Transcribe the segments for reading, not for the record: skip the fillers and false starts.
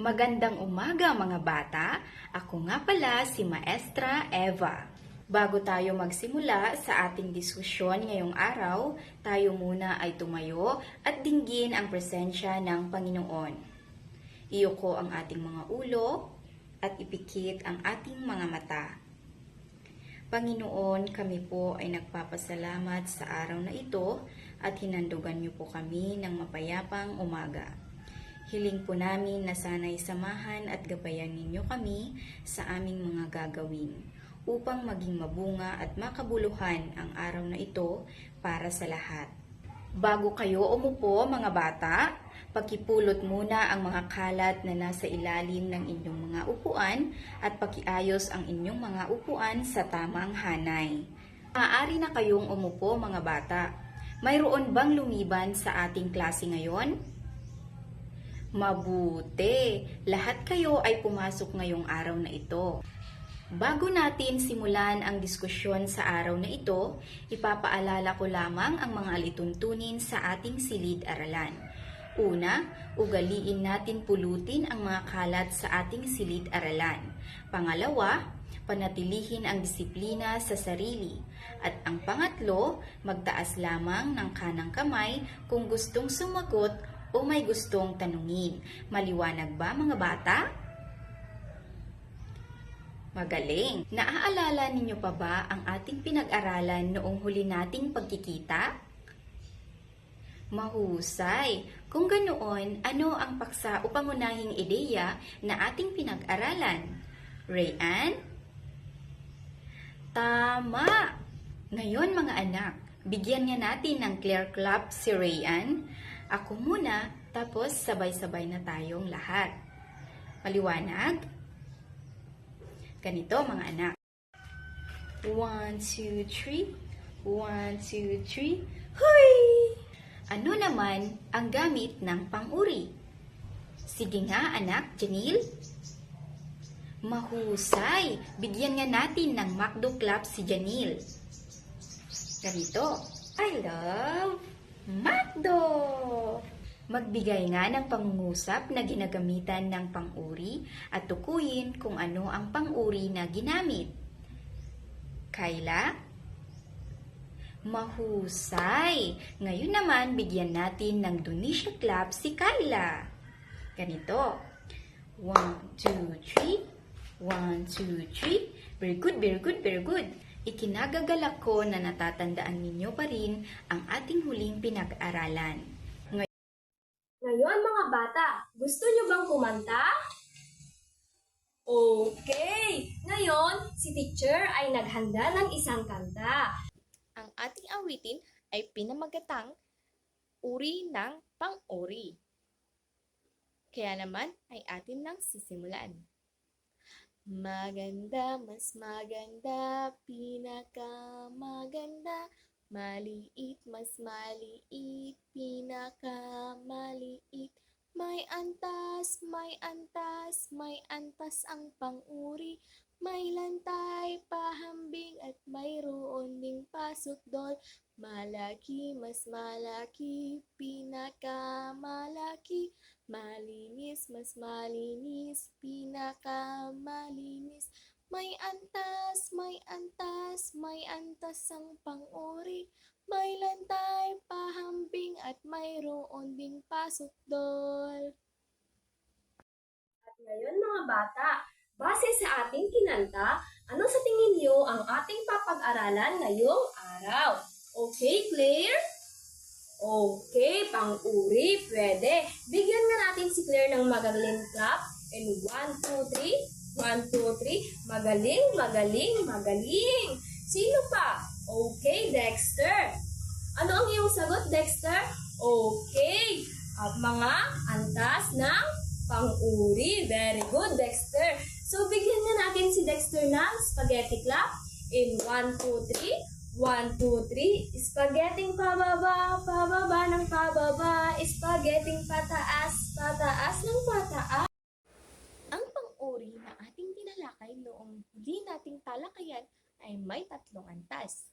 Magandang umaga mga bata! Ako nga pala si Maestra Eva. Bago tayo magsimula sa ating diskusyon ngayong araw, tayo muna ay tumayo at dinggin ang presensya ng Panginoon. Iyuko ang ating mga ulo at ipikit ang ating mga mata. Panginoon, kami po ay nagpapasalamat sa araw na ito at hinandugan niyo po kami ng mapayapang umaga. Hiling po namin na sana'y samahan at gabayan ninyo kami sa aming mga gagawin upang maging mabunga at makabuluhan ang araw na ito para sa lahat. Bago kayo umupo mga bata, pakipulot muna ang mga kalat na nasa ilalim ng inyong mga upuan at pakiayos ang inyong mga upuan sa tamang hanay. Maaari na kayong umupo mga bata. Mayroon bang lumiban sa ating klase ngayon? Mabuti! Lahat kayo ay pumasok ngayong araw na ito. Bago natin simulan ang diskusyon sa araw na ito, ipapaalala ko lamang ang mga alituntunin sa ating silid-aralan. Una, ugaliin natin pulutin ang mga kalat sa ating silid-aralan. Pangalawa, panatilihin ang disiplina sa sarili. At ang pangatlo, magtaas lamang ng kanang kamay kung gustong sumagot o may gustong tanungin. Maliwanag ba mga bata? Magaling! Naaalala ninyo pa ba ang ating pinag-aralan noong huli nating pagkikita? Mahusay! Kung ganoon, ano ang paksa o pangunahing ideya na ating pinag-aralan? Rayan? Tama! Ngayon mga anak, bigyan nga natin ng clear clap si Rayan. Ako muna, tapos sabay-sabay na tayong lahat. Maliwanag? Ganito mga anak. 1, 2, 3. 1, 2, 3. Hoy! Ano naman ang gamit ng pang-uri? Sige nga anak, Janil. Mahusay! Bigyan nga natin ng McDo clap si Janil. Ganito. I love McDo! Magbigay nga ng pangungusap na ginagamitan ng pang-uri at tukuyin kung ano ang pang-uri na ginamit. Kayla? Mahusay! Ngayon naman, bigyan natin ng Dunisha clap si Kayla. Ganito. 1, 2, 3. 1, 2, 3. Very good, very good, very good. Ikinagagalak ko na natatandaan ninyo pa rin ang ating huling pinag-aralan. Ngayon mga bata, gusto nyo bang kumanta? Okay! Ngayon, si teacher ay naghanda ng isang kanta. Ang ating awitin ay pinamagatang uri ng pang-uri. Kaya naman ay atin nang sisimulan. Maganda, mas maganda, pinakamaganda. Maliit, mas maliit, pinakamaliit. May antas, may antas, may antas ang pang-uri. May lantay, pahambing at mayroon ding pasukdol. Malaki, mas malaki, pinakamalaki. Malinis, mas malinis, pinakamalinis. May antas, may antas, may antas ang pang-uri. May lantay, pahambing at mayroon ding pasukdol. At ngayon mga bata, base sa ating kinanta, ano sa tingin niyo ang ating papag-aralan ngayong araw? Okay, clear? Okay, pang-uri, pwede. Bigyan nga natin si Claire ng magaling clap. And 1, 2, 3. 1, 2, 3. Magaling, magaling, magaling. Sino pa? Okay, Dexter. Ano ang iyong sagot, Dexter? Okay. At mga antas ng pang-uri. Very good, Dexter. So, bigyan nga natin si Dexter ng spaghetti clap. In 1, 2, 3. 1, 2, 3. Spaghetting pababa, pababa ng pababa. Spaghetting pataas, pataas ng pataas. Ang pang-uri na ating tinalakay noong huli nating talakayan ay may tatlong antas.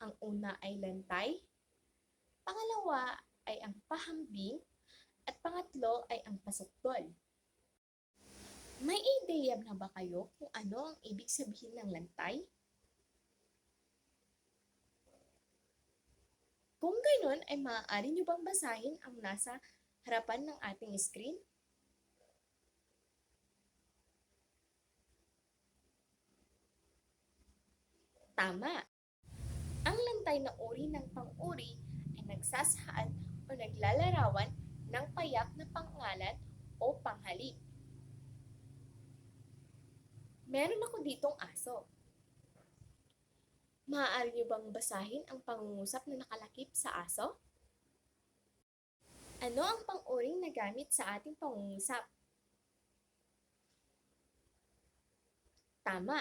Ang una ay lantay, pangalawa ay ang pahambing, at pangatlo ay ang pasukdol. ideya na ba kayo kung ano ang ibig sabihin ng lantay? Kung ganun, ay maaari nyo bang basahin ang nasa harapan ng ating screen? Tama! Ang lantay na uri ng pang-uri ay nagsasaad o naglalarawan ng payak na pangalan o panghalip. Meron ako ditong aso. Maaari niyo bang basahin ang pangungusap na nakalakip sa aso? Ano ang pang-uring nagamit sa ating pangungusap? Tama!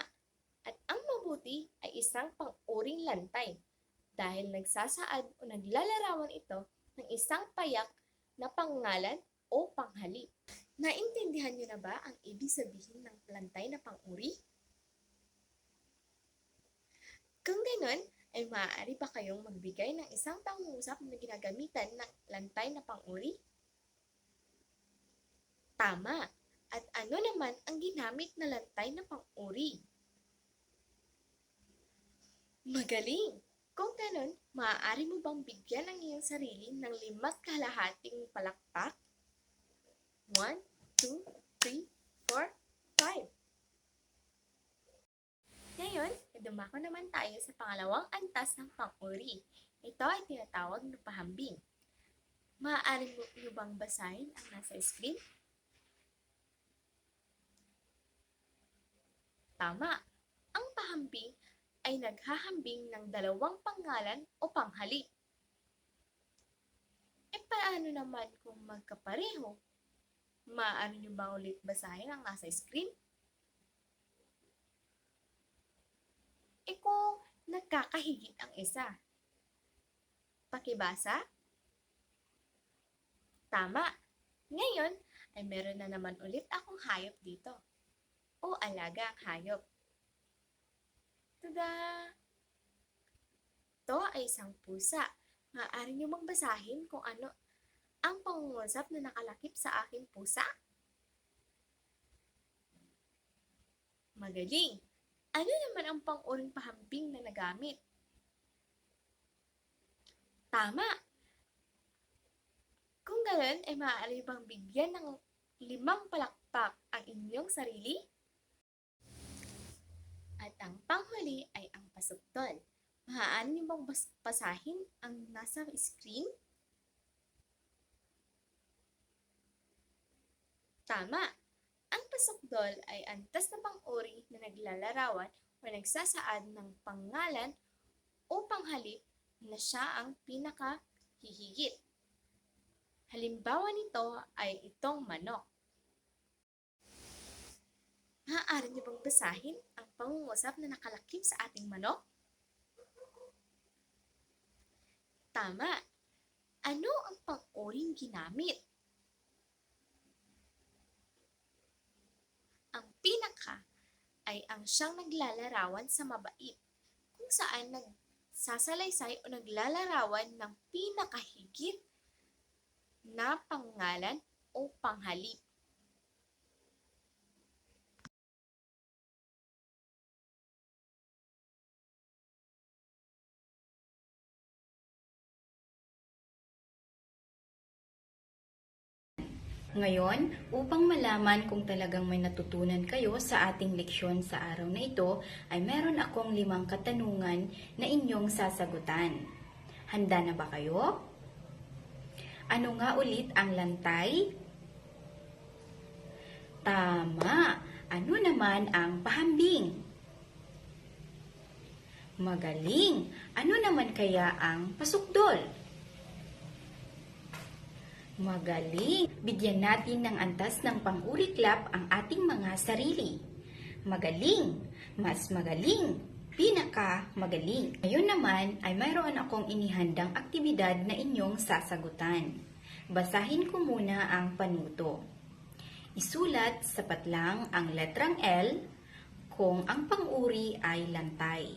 At ang mabuti ay isang pang-uring lantay dahil nagsasaad o naglalarawan ito ng isang payak na pangalan o panghalip. Naintindihan niyo na ba ang ibig sabihin ng lantay na pang-uri? Kung ganun, ay maaari ba kayong magbigay ng isang pangungusap na ginagamitan ng lantay na pang-uri? Tama! At ano naman ang ginamit na lantay na pang-uri? Magaling! Kung ganun, maaari mo bang bigyan ang iyong sarili ng 5 kalahating palakpak? 1, 2, 3, 4, 5. Ngayon, dumako naman tayo sa pangalawang antas ng pang-uri. Ito ay tinatawag na pahambing. Maaari mo bang basahin ang nasa screen? Tama! Ang pahambing ay naghahambing ng 2 pangalan o panghalip. E paano naman kung magkapareho? Maaari nyo ba ulit basahin ang nasa screen? E kung nagkakahigit ang isa? Pakibasa? Tama! Ngayon ay meron na naman ulit akong hayop dito. O alaga ang hayop. Tada! Ito ay isang pusa. Maaari niyo bang basahin kung ano ang pangungusap na nakalakip sa aking pusa? Magaling! Ano naman ang pang-uring pahambing na nagamit? Tama! Kung ganoon, ay maaari bang bigyan ng 5 palakpak ang inyong sarili? At ang panghuli ay ang pasukdol. Maaari niyo bang basahin ang nasa screen? Tama! Ang pasukdol ay antas na pang-uri na naglalarawan o nagsasaad ng pangalan o panghalip na siya ang pinakahihigit. Halimbawa nito ay itong manok. Maaari niyo bang basahin ang pangungusap na nakalakip sa ating manok? Tama! Ano ang pang-uring ginamit? Ang pinaka ay ang siyang naglalarawan sa mabait, kung saan nagsasalaysay o naglalarawan ng pinakahigit na pangalan o panghalip. Ngayon, upang malaman kung talagang may natutunan kayo sa ating leksyon sa araw na ito, ay meron akong 5 katanungan na inyong sasagutan. Handa na ba kayo? Ano nga ulit ang lantay? Tama! Ano naman ang pahambing? Magaling! Ano naman kaya ang pasukdol? Magaling! Bigyan natin ng antas ng pang-uriklap ang ating mga sarili. Magaling! Mas magaling! Pinaka-magaling! Ngayon naman ay mayroon akong inihandang aktibidad na inyong sasagutan. Basahin ko muna ang panuto. Isulat sa patlang ang letrang L kung ang pang-uri ay lantay.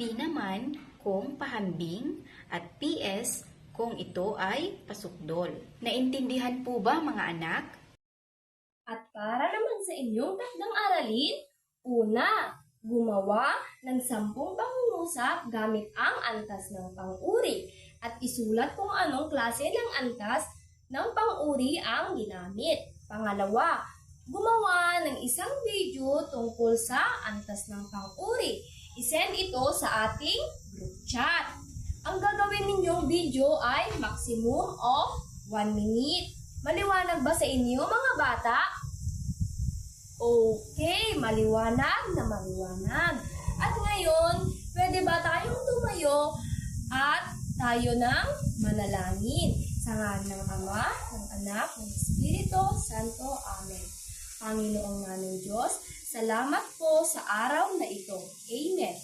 P naman kung pahambing at PS kung ito ay pasukdol. Naintindihan po ba mga anak? At para naman sa inyong takdang aralin. Una, gumawa ng 10 pangungusap gamit ang antas ng pang-uri at isulat kung anong klase ng antas ng pang-uri ang ginamit. Pangalawa, gumawa ng isang video tungkol sa antas ng pang-uri. I-send ito sa ating group chat. Ang gagawin ninyong video ay maximum of 1 minute. Maliwanag ba sa inyo mga bata? Okay, maliwanag na maliwanag. At ngayon, pwede ba tayong tumayo at tayo ng manalangin? Sa ngalan ng Ama, ng Anak, ng Espiritu Santo. Amen. Panginoong naming Diyos, salamat po sa araw na ito. Amen.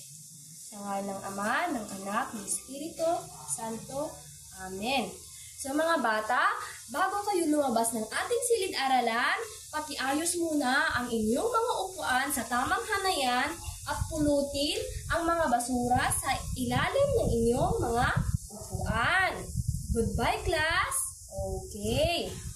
Sa ngalan ng Ama, ng Anak, ng Espiritu Santo. Amen. So mga bata, bago kayo lumabas ng ating silid-aralan, pakiayos muna ang inyong mga upuan sa tamang hanayan at pulutin ang mga basura sa ilalim ng inyong mga upuan. Goodbye, class! Okay.